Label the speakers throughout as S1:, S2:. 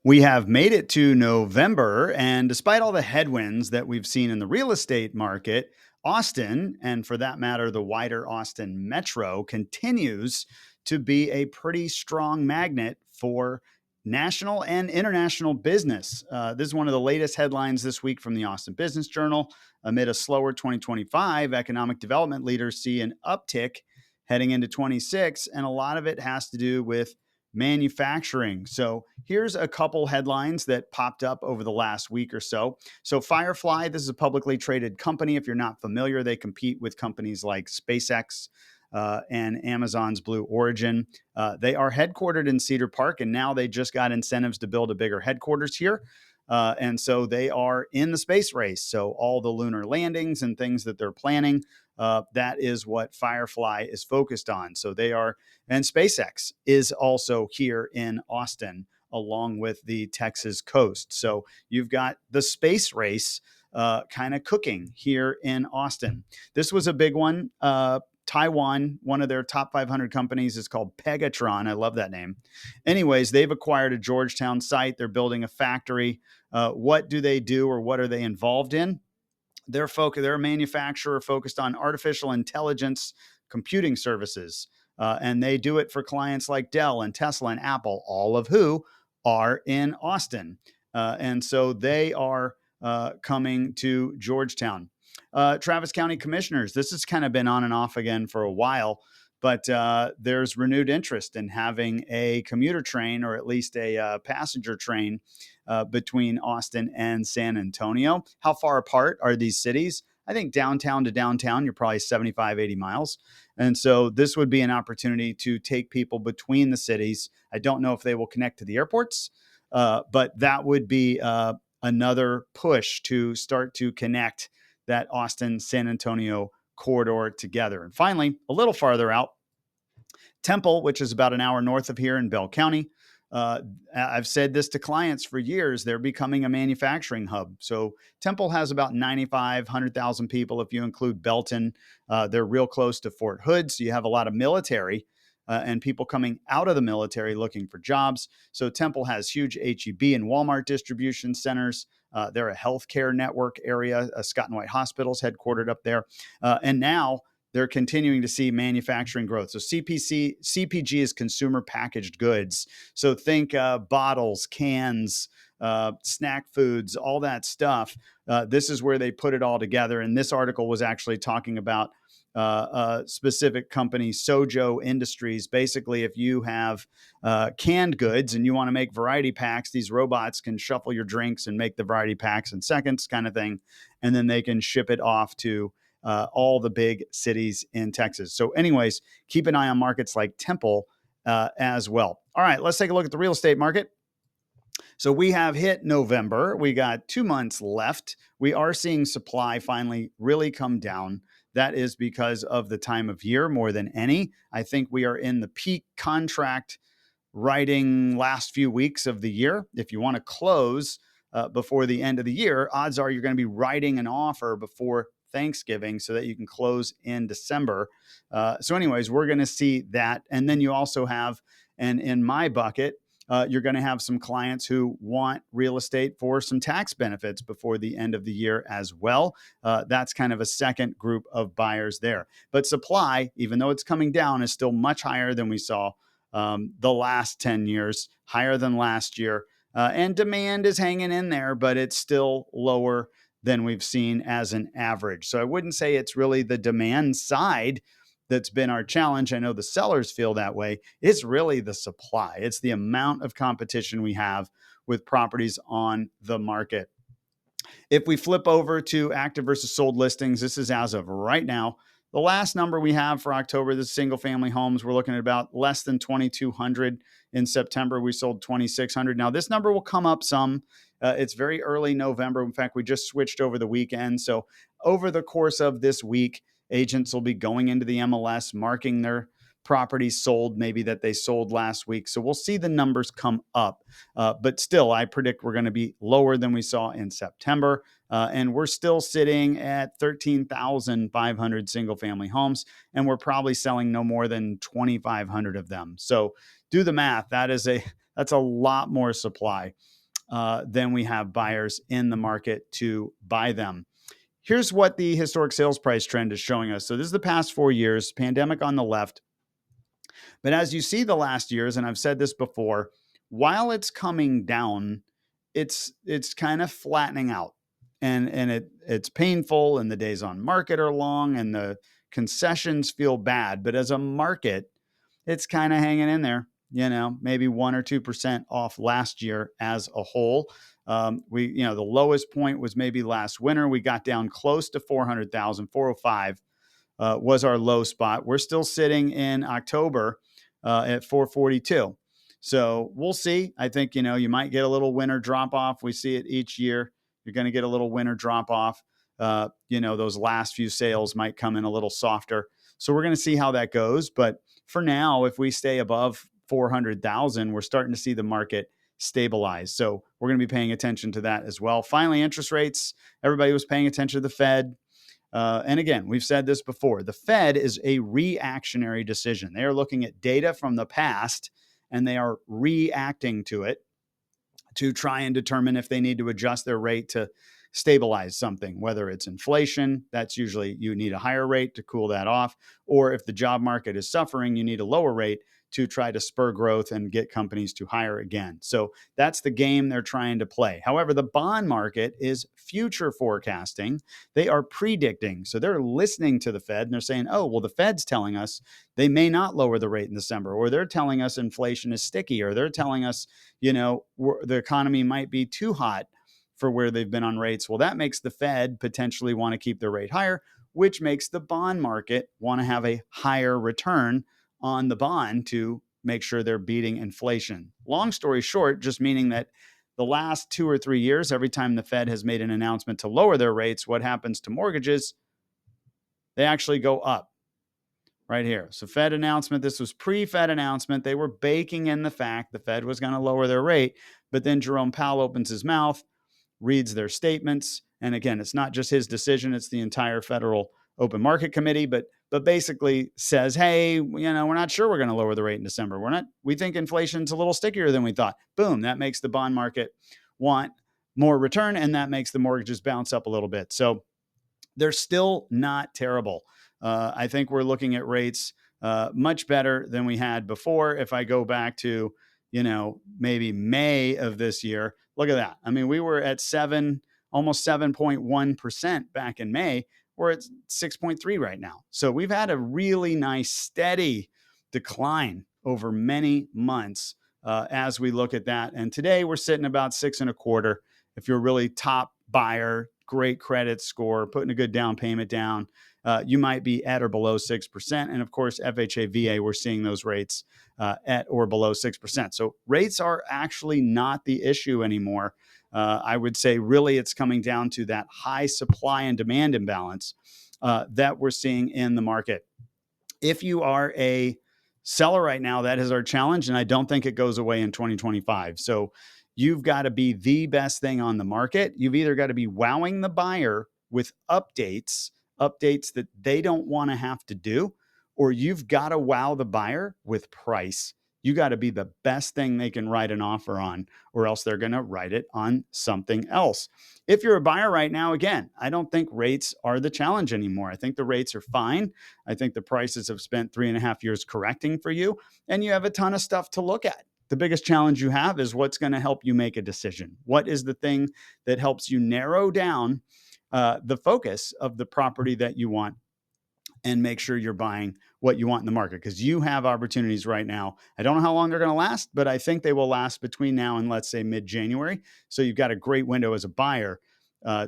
S1: We have made it to November, and despite all the headwinds that we've seen in the real estate market, Austin, and for that matter, the wider Austin metro, continues to be a pretty strong magnet for national and international business. This is one of the latest headlines this week from the Austin Business Journal. Amid a slower 2025, economic development leaders see an uptick heading into 26, and a lot of it has to do with manufacturing. So here's a couple headlines that popped up over the last week or so. So Firefly, this is a publicly traded company. If you're not familiar, they compete with companies like SpaceX and Amazon's Blue Origin. They are headquartered in Cedar Park, and now they just got incentives to build a bigger headquarters here. And so they are in the space race. So all the lunar landings and things that they're planning, that is what Firefly is focused on. So they are, and SpaceX is also here in Austin along with the Texas coast. So you've got the space race kind of cooking here in Austin. This was a big one. Taiwan, one of their top 500 companies is called Pegatron. I love that name. Anyways, they've acquired a Georgetown site. They're building a factory. What do they do, or what are they involved in? They're a manufacturer focused on artificial intelligence computing services. And they do it for clients like Dell and Tesla and Apple, all of who are in Austin. And so they are coming to Georgetown. Travis County commissioners, this has kind of been on and off again for a while, but there's renewed interest in having a commuter train, or at least a passenger train between Austin and San Antonio. How far apart are these cities? I think downtown to downtown, you're probably 75, 80 miles. And so this would be an opportunity to take people between the cities. I don't know if they will connect to the airports, but that would be another push to start to connect that Austin San Antonio corridor together. And finally, a little farther out, Temple, which is about an hour north of here in Bell County. I've said this to clients for years. They're becoming a manufacturing hub. So Temple has about 100,000 people if you include Belton. They're real close to Fort Hood. So you have a lot of military and people coming out of the military looking for jobs. So Temple has huge HEB and Walmart distribution centers. They're a healthcare network area. Scott and White Hospital's headquartered up there. And now they're continuing to see manufacturing growth. So CPG is consumer packaged goods. So think bottles, cans, snack foods, all that stuff. This is where they put it all together. And this article was actually talking about a specific company, Sojo Industries. Basically, if you have canned goods and you want to make variety packs, these robots can shuffle your drinks and make the variety packs in seconds, kind of thing. And then they can ship it off to all the big cities in Texas. So anyways, keep an eye on markets like Temple as well. All right, let's take a look at the real estate market. So we have hit November. We got 2 months left. We are seeing supply finally really come down. That is because of the time of year more than any. I think we are in the peak contract writing last few weeks of the year. If you want to close before the end of the year, odds are you're going to be writing an offer before Thanksgiving so that you can close in December. So anyways, we're going to see that. And then you also have, and in my bucket, you're going to have some clients who want real estate for some tax benefits before the end of the year as well. That's kind of a second group of buyers there. But supply, even though it's coming down, is still much higher than we saw the last 10 years, higher than last year. And demand is hanging in there, but it's still lower than we've seen as an average. So I wouldn't say it's really the demand side that's been our challenge. I know the sellers feel that way. It's really the supply. It's the amount of competition we have with properties on the market. If we flip over to active versus sold listings, this is as of right now. The last number we have for October, the single family homes, we're looking at about less than 2,200. In September, we sold 2,600. Now, this number will come up some. It's very early November. In fact, we just switched over the weekend. So over the course of this week, agents will be going into the MLS, marking their properties sold, maybe that they sold last week. So we'll see the numbers come up. But still, I predict we're going to be lower than we saw in September. And we're still sitting at 13,500 single family homes, and we're probably selling no more than 2,500 of them. So do the math. That's a lot more supply than we have buyers in the market to buy them. Here's what the historic sales price trend is showing us. So this is the past 4 years, pandemic on the left. But as you see the last years, and I've said this before, while it's coming down, it's kind of flattening out. And it's painful, and the days on market are long, and the concessions feel bad. But as a market, it's kind of hanging in there, maybe 1 or 2% off last year as a whole. The lowest point was maybe last winter. We got down close to 400,000, 405 was our low spot. We're still sitting in October at 442. So we'll see. I think, you might get a little winter drop off. We see it each year. You're going to get a little winter drop off. Those last few sales might come in a little softer. So we're going to see how that goes. But for now, if we stay above 400,000, we're starting to see the market stabilize. So we're going to be paying attention to that as well. Finally, interest rates. Everybody was paying attention to the Fed. And again, we've said this before, the Fed is a reactionary decision. They are looking at data from the past and they are reacting to it to try and determine if they need to adjust their rate to stabilize something, whether it's inflation, that's usually you need a higher rate to cool that off, or if the job market is suffering, you need a lower rate to try to spur growth and get companies to hire again. So that's the game they're trying to play. However, the bond market is future forecasting. They are predicting. So they're listening to the Fed and they're saying, oh, well, the Fed's telling us they may not lower the rate in December, or they're telling us inflation is sticky, or they're telling us, the economy might be too hot for where they've been on rates. Well, that makes the Fed potentially want to keep their rate higher, which makes the bond market want to have a higher return on the bond to make sure they're beating inflation. Long story short, just meaning that the last 2 or 3 years, every time the Fed has made an announcement to lower their rates, what happens to mortgages? They actually go up right here. So Fed announcement, this was pre-Fed announcement. They were baking in the fact the Fed was going to lower their rate, but then Jerome Powell opens his mouth, reads their statements. And again, it's not just his decision, it's the entire Federal Open Market Committee, but basically says, hey, we're not sure we're going to lower the rate in December. We think inflation's a little stickier than we thought. Boom, that makes the bond market want more return, and that makes the mortgages bounce up a little bit. So they're still not terrible. I think we're looking at rates much better than we had before. If I go back to, maybe May of this year, look at that. I mean, we were at almost 7.1% back in May. We're at 6.3 right now. So we've had a really nice steady decline over many months as we look at that. And today we're sitting about 6.25. If you're a really top buyer, great credit score, putting a good down payment down, you might be at or below 6%. And of course, FHA, VA, we're seeing those rates at or below 6%. So rates are actually not the issue anymore. I would say really it's coming down to that high supply and demand imbalance that we're seeing in the market. If you are a seller right now, that is our challenge, and I don't think it goes away in 2025. So you've got to be the best thing on the market. You've either got to be wowing the buyer with updates that they don't want to have to do, or you've got to wow the buyer with price. You got to be the best thing they can write an offer on, or else they're going to write it on something else. If you're a buyer right now, again, I don't think rates are the challenge anymore. I think the rates are fine. I think the prices have spent 3.5 years correcting for you, and you have a ton of stuff to look at. The biggest challenge you have is what's going to help you make a decision. What is the thing that helps you narrow down the focus of the property that you want and make sure you're buying what you want in the market, because you have opportunities right now. I don't know how long they're going to last, but I think they will last between now and let's say mid-January. So you've got a great window as a buyer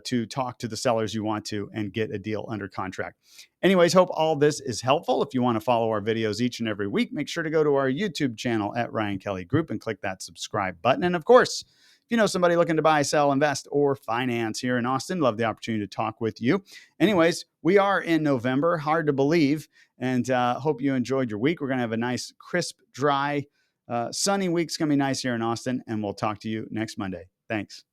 S1: to talk to the sellers you want to and get a deal under contract. Anyways, hope all this is helpful. If you want to follow our videos each and every week, make sure to go to our YouTube channel at Ryan Kelly Group and click that subscribe button. And of course, if you know somebody looking to buy, sell, invest, or finance here in Austin, love the opportunity to talk with you. Anyways, we are in November, hard to believe, and hope you enjoyed your week. We're going to have a nice, crisp, dry, sunny week. It's going to be nice here in Austin, and we'll talk to you next Monday. Thanks.